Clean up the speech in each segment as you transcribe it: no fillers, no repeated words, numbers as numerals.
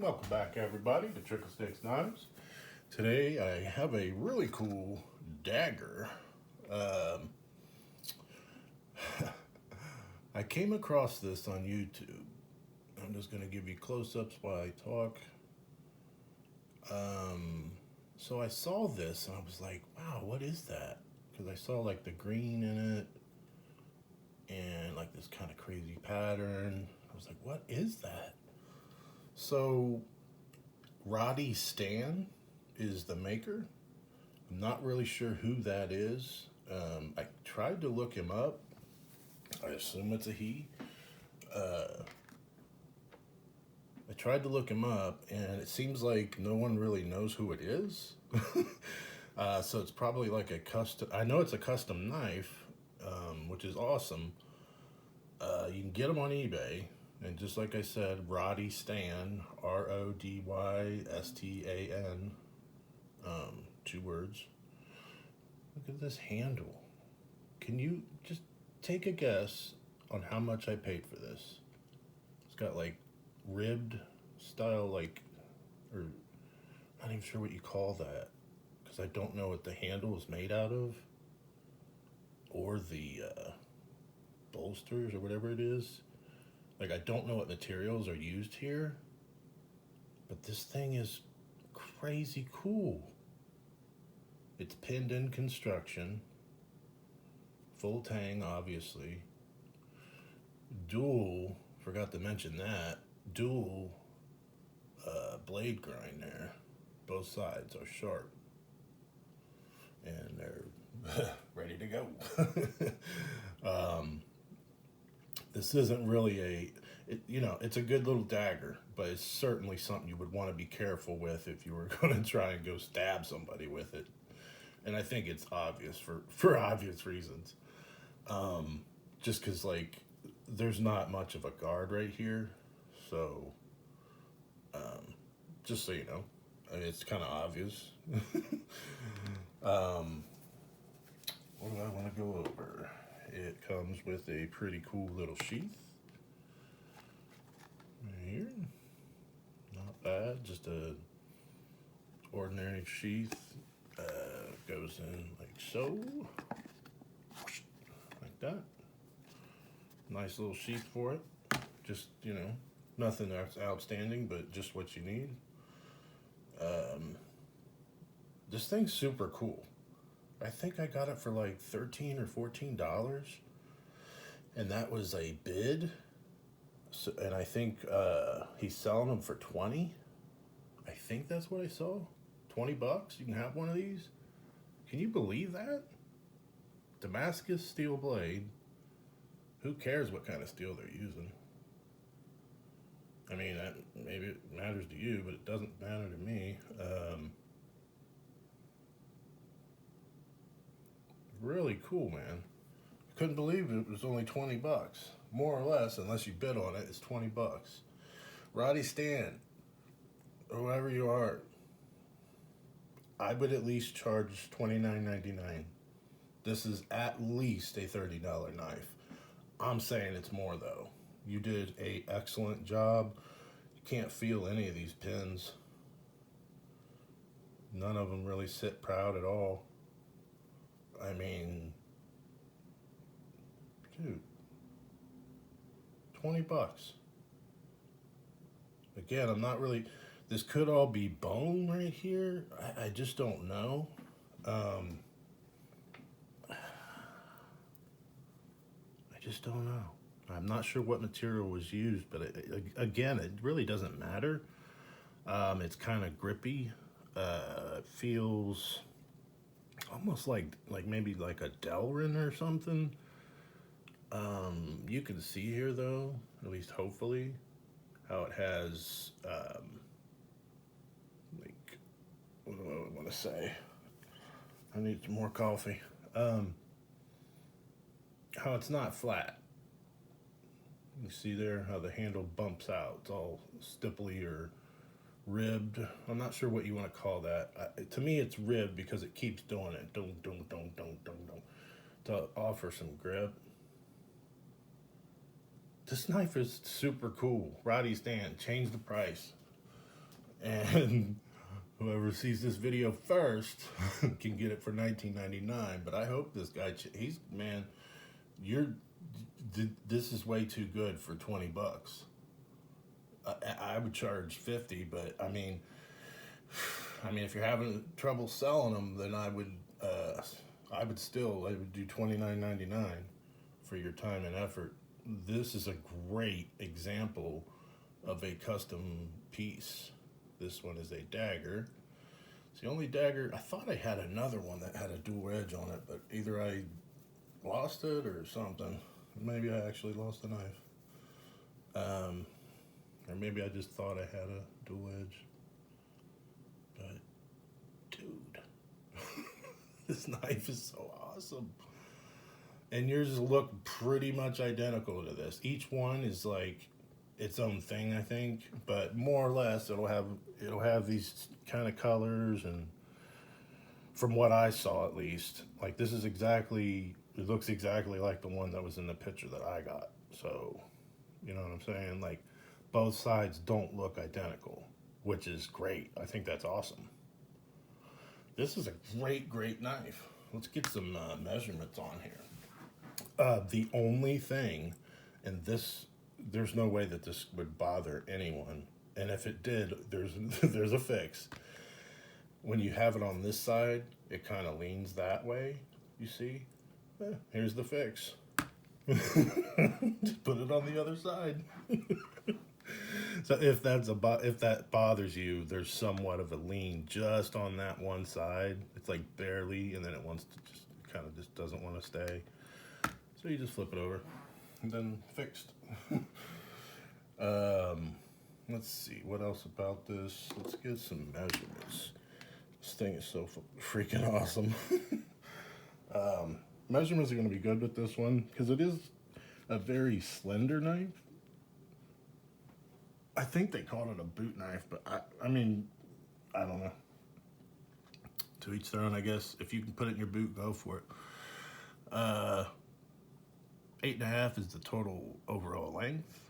Welcome back, everybody, to Trickle Sticks Knives. Today I have a really cool dagger. Um, I came across this on YouTube. I'm just going to give you close ups while I talk. So I saw this and I was like, wow, what is that? Because I saw like the green in it and like this kind of crazy pattern. I was like, what is that? So Rody Stan is the maker. I'm not really sure who that is. I tried to look him up. I assume it's a he. I tried to look him up, and it seems like no one really knows who it is. So it's probably like a custom. I know it's a custom knife, which is awesome. You can get them on eBay, and just like I said, Rody Stan, Rodystan, 2 words. Look at this handle. Can you just take a guess on how much I paid for this? It's got like ribbed style, like, or not even sure what you call that, because I don't know what the handle is made out of, or the bolsters or whatever it is. Like, I don't know what materials are used here, but this thing is crazy cool. It's pinned in construction, full tang, obviously. Dual, forgot to mention that, dual blade grind there. Both sides are sharp, and they're ready to go. This isn't really it's a good little dagger, but it's certainly something you would want to be careful with if you were going to try and go stab somebody with it. And I think it's obvious for obvious reasons. Just because, like, there's not much of a guard right here. So, just so you know, I mean, it's kind of obvious. What do I want to go over? It comes with a pretty cool little sheath. Right here. Not bad, just a ordinary sheath. Goes in like so. Like that. Nice little sheath for it. Just, nothing that's outstanding, but just what you need. This thing's super cool. I think I got it for like $13 or $14, and that was a bid. So, and I think he's selling them for 20. I think that's what I saw. $20. You can have one of these. Can you believe that? Damascus steel blade. Who cares what kind of steel they're using? I mean, maybe it matters to you, but it doesn't matter to me. Really cool, man. Couldn't believe it was only $20, more or less, unless you bid on it. It's $20. Rody Stan, whoever you are, I would at least charge $29.99. This is at least a $30 knife. I'm saying it's more though. You did a excellent job. You can't feel any of these pins. None of them really sit proud at all. I mean, dude, $20. Again, I'm not really. This could all be bone right here. I just don't know. I just don't know. I'm not sure what material was used, but again, it really doesn't matter. It's kind of grippy. It feels almost like maybe like a Delrin or something. You can see here though, at least hopefully, how it has like, what do I want to say? I need some more coffee. How it's not flat. You see there how the handle bumps out. It's all stipply or ribbed. I'm not sure what you want to call that. To me, it's ribbed because it keeps doing it. Dum, dum, dum, dum, dum, dum, to offer some grip. This knife is super cool. Rody Stan, change the price. And whoever sees this video first can get it for $19.99. But I hope this guy, he's, man, this is way too good for 20 bucks. I would charge 50, but I mean, if you're having trouble selling them, then I would do $29.99 for your time and effort. This is a great example of a custom piece. This one is a dagger. It's the only dagger. I thought I had another one that had a dual edge on it, but either I lost it or something. Maybe I actually lost the knife. Or maybe I just thought I had a dual edge. But, dude, this knife is so awesome. And yours look pretty much identical to this. Each one is like its own thing, I think. But more or less, it'll have these kind of colors, and from what I saw at least, like this is exactly, it looks exactly like the one that was in the picture that I got. So, you know what I'm saying? Like, both sides don't look identical, which is great. I think that's awesome. This is a great knife. Let's get some measurements on here. The only thing, and there's no way that this would bother anyone, and if it did, there's a fix. When you have it on this side, it kind of leans that way, you see? Here's the fix. Just put it on the other side. So if that bothers you, there's somewhat of a lean just on that one side. It's like barely, and then it wants to just doesn't want to stay. So you just flip it over, and then fixed. Let's see what else about this. Let's get some measurements. This thing is so freaking awesome. Measurements are going to be good with this one because it is a very slender knife. I think they called it a boot knife, but I mean, I don't know. To each their own, I guess. If you can put it in your boot, go for it. 8.5 is the total overall length,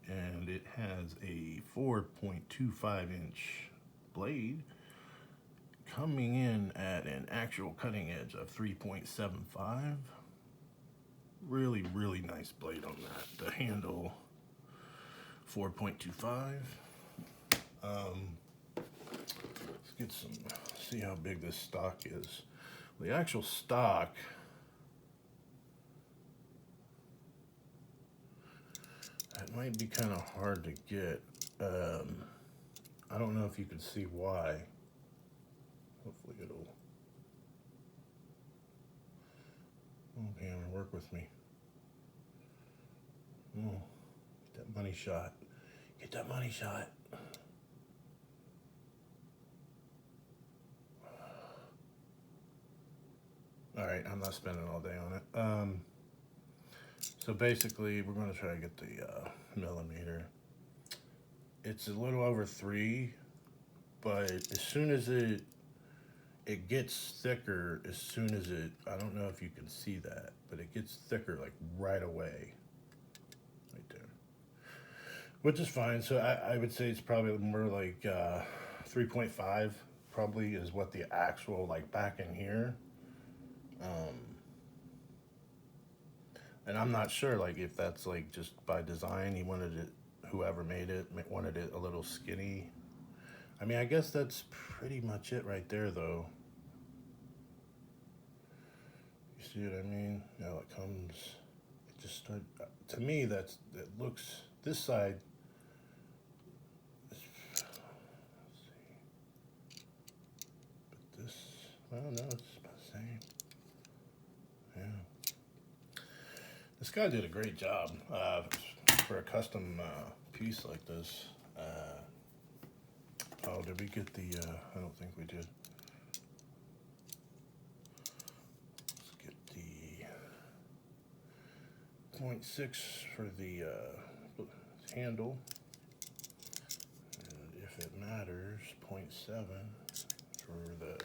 and it has a 4.25 inch blade coming in at an actual cutting edge of 3.75. Really nice blade on that. The handle, 4.25. Let's see how big this stock is. The actual stock, it might be kind of hard to get. I don't know if you can see why. Hopefully it'll. Oh, damn, work with me. Oh, get that money shot. Get that money shot. All right, I'm not spending all day on it. So basically, we're going to try to get the millimeter. It's a little over 3, but as soon as it gets thicker, as soon as I don't know if you can see that, but it gets thicker like right away. Right there. Which is fine. So I would say it's probably more like 3.5 probably is what the actual, like back in here. And I'm not sure, like, if that's like just by design, whoever made it wanted it a little skinny. I mean, I guess that's pretty much it right there, though. You see what I mean? You know, it comes, it just starts, to me, it looks, this side, let's see. But this, well, no, it's about the same. Yeah. This guy did a great job for a custom piece like this. Oh, did we get the, I don't think we did. Let's get the 0.6 for the handle. And if it matters, 0.7 for the,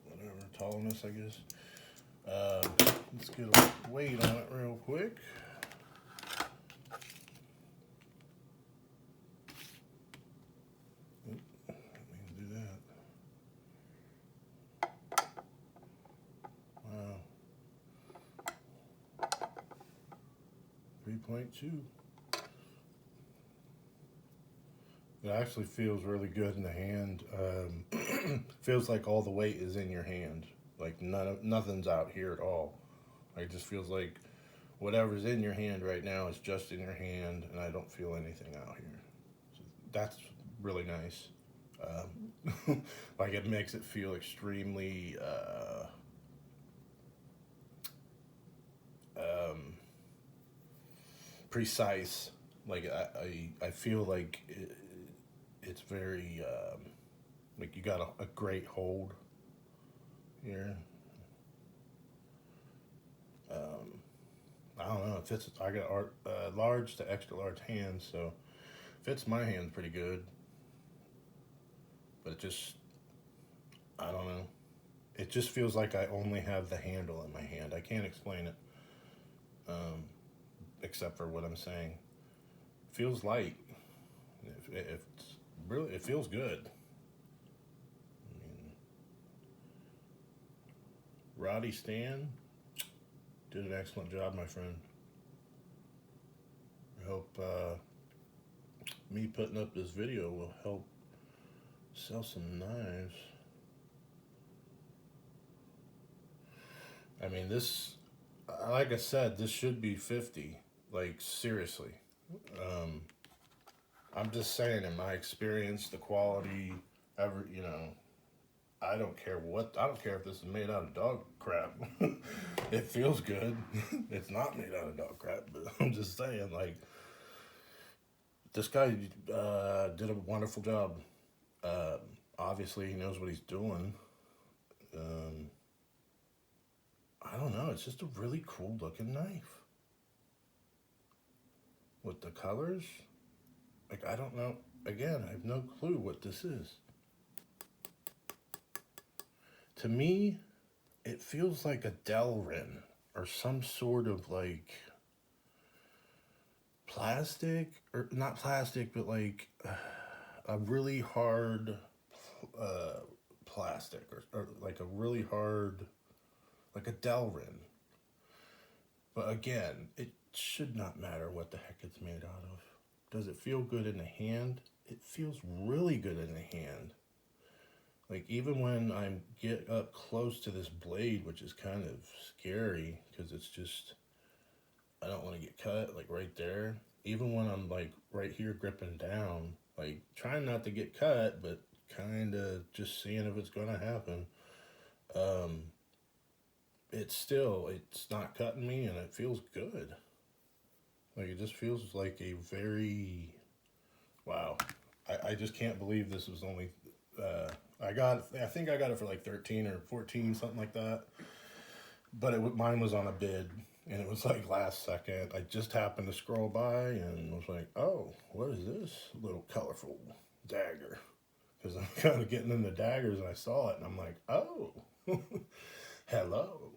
whatever, tallness, I guess. Let's get a weight on it real quick. 8.2. It actually feels really good in the hand. Feels like all the weight is in your hand. Like nothing's out here at all. Like, it just feels like whatever's in your hand right now is just in your hand, and I don't feel anything out here. So that's really nice. Like, it makes it feel extremely precise. Like, I feel like it's very like you got a great hold here. I don't know. It fits. I got large to extra large hands, so fits my hand pretty good. But it just, I don't know. It just feels like I only have the handle in my hand. I can't explain it, except for what I'm saying. It feels light. It's really, it feels good. I mean, Rody Stan did an excellent job, my friend. I hope me putting up this video will help sell some knives. I mean, this, like I said, this should be 50. Like, seriously. I'm just saying, in my experience, the quality, I don't care I don't care if this is made out of dog crap. It feels good. It's not made out of dog crap, but I'm just saying, like, this guy did a wonderful job. Obviously, he knows what he's doing. I don't know. It's just a really cool looking knife. With the colors, like, I don't know. Again, I have no clue what this is. To me, it feels like a Delrin or some sort of, like, plastic, or not plastic, but like a really hard plastic, or like a really hard, like a Delrin. But again, it should not matter what the heck it's made out of. Does it feel good in the hand? It feels really good in the hand. Like, even when I get up close to this blade, which is kind of scary because it's just, I don't want to get cut, like right there. Even when I'm like right here gripping down, like trying not to get cut, but kind of just seeing if it's going to happen. It's not cutting me, and it feels good. Like, it just feels like a very, wow. I just can't believe this was only, I think I got it for like 13 or 14, something like that. But mine was on a bid, and it was like last second. I just happened to scroll by and was like, oh, what is this little colorful dagger? Because I'm kind of getting into daggers, and I saw it, and I'm like, oh, hello.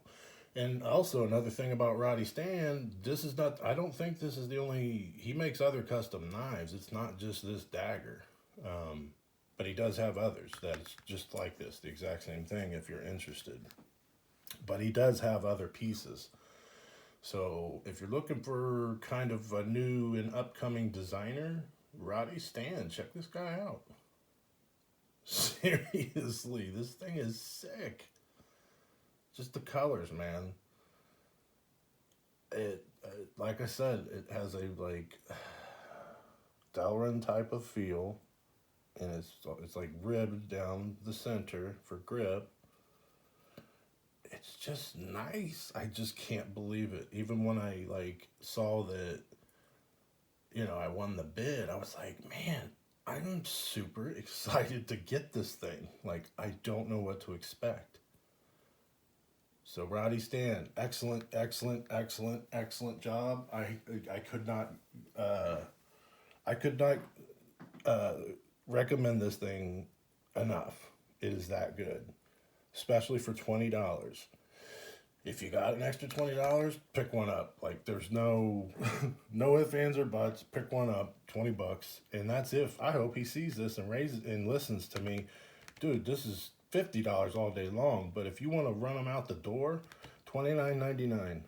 And also, another thing about Rody Stan, this is not, I don't think this is the only, he makes other custom knives. It's not just this dagger. But he does have others that's just like this, the exact same thing if you're interested. But he does have other pieces. So if you're looking for kind of a new and upcoming designer, Rody Stan, check this guy out. Seriously, this thing is sick. Just the colors, man. It, like I said, it has a like Delrin type of feel, and it's like ribbed down the center for grip. It's just nice. I just can't believe it. Even when I like saw that, I won the bid, I was like, man, I'm super excited to get this thing. Like, I don't know what to expect. So Rody Stan, excellent, excellent, excellent, excellent job. I could not recommend this thing enough. It is that good, especially for $20. If you got an extra $20, pick one up. Like, there's no no ifs, ands, or buts. Pick one up, $20, and that's if I hope he sees this and raises and listens to me. Dude, this is $50 all day long. But if you want to run them out the door, $29.99.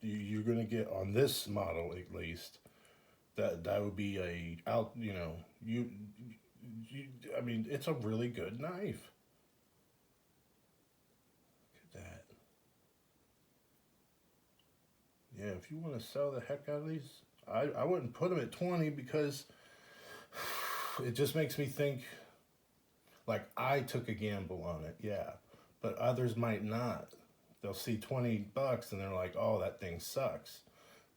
you're gonna get on this model at least. That would be a out. You know, you. I mean, it's a really good knife. Look at that. Yeah, if you want to sell the heck out of these, I wouldn't put them at 20 because it just makes me think like I took a gamble on it, yeah, but others might not. They'll see $20 and they're like, "Oh, that thing sucks."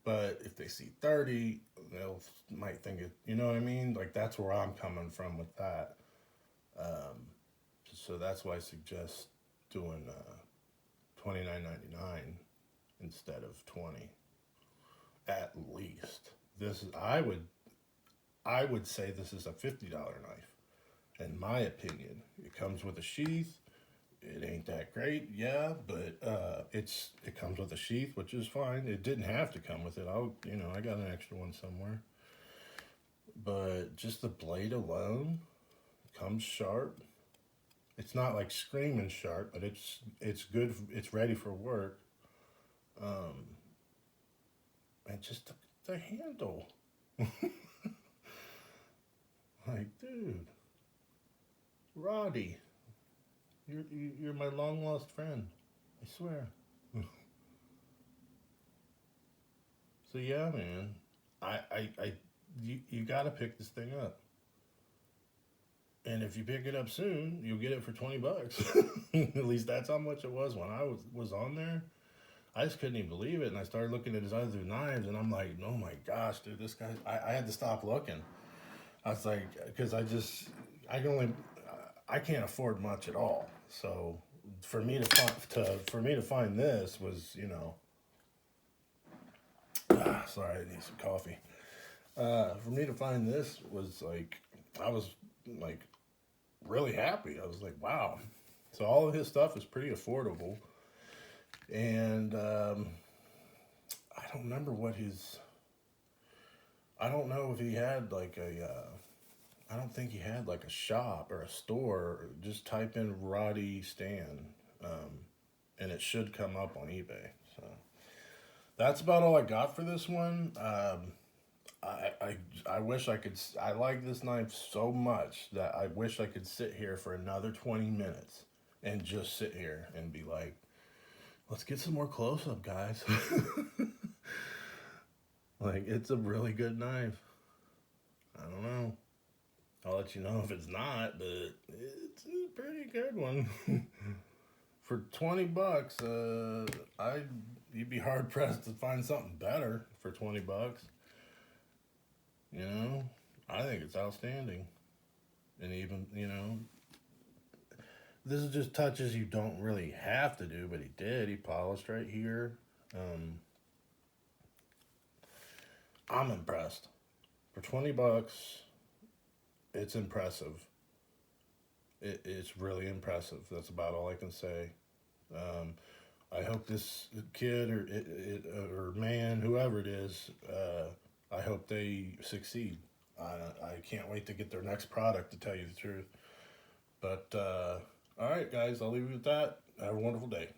But if they see 30, they'll might think it. You know what I mean? Like that's where I'm coming from with that. Um, so that's why I suggest doing 29.99 instead of 20 at least. This is I would say this is a $50 knife. In my opinion, it comes with a sheath. It ain't that great, yeah, but it comes with a sheath, which is fine. It didn't have to come with it. I got an extra one somewhere. But just the blade alone comes sharp. It's not like screaming sharp, but it's good. It's ready for work. Um, and just the handle, like, dude, Roddy, you're my long lost friend. I swear. So yeah, man, you gotta pick this thing up. And if you pick it up soon, you'll get it for $20. At least that's how much it was when I was on there. I just couldn't even believe it, and I started looking at his other knives, and I'm like, oh my gosh, dude, this guy. I had to stop looking. I was like, because I can only, I can't afford much at all. So for me to find this was, sorry, I need some coffee. For me to find this was like, I was like really happy. I was like, wow. So all of his stuff is pretty affordable, and I don't remember what his. I don't know if he had like a. I don't think he had like a shop or a store. Just type in Rody Stan, and it should come up on eBay. So that's about all I got for this one. I wish I could. I like this knife so much that I wish I could sit here for another 20 minutes and just sit here and be like, let's get some more close up, guys. Like, it's a really good knife. I don't know. I'll let you know if it's not, but it's a pretty good one. For $20, you'd be hard pressed to find something better for $20. I think it's outstanding. And even, this is just touches you don't really have to do, but he did. He polished right here. I'm impressed. For $20, it's impressive. It's really impressive. That's about all I can say. I hope this kid or man, whoever it is, I hope they succeed. I can't wait to get their next product, to tell you the truth. But all right, guys, I'll leave you with that. Have a wonderful day.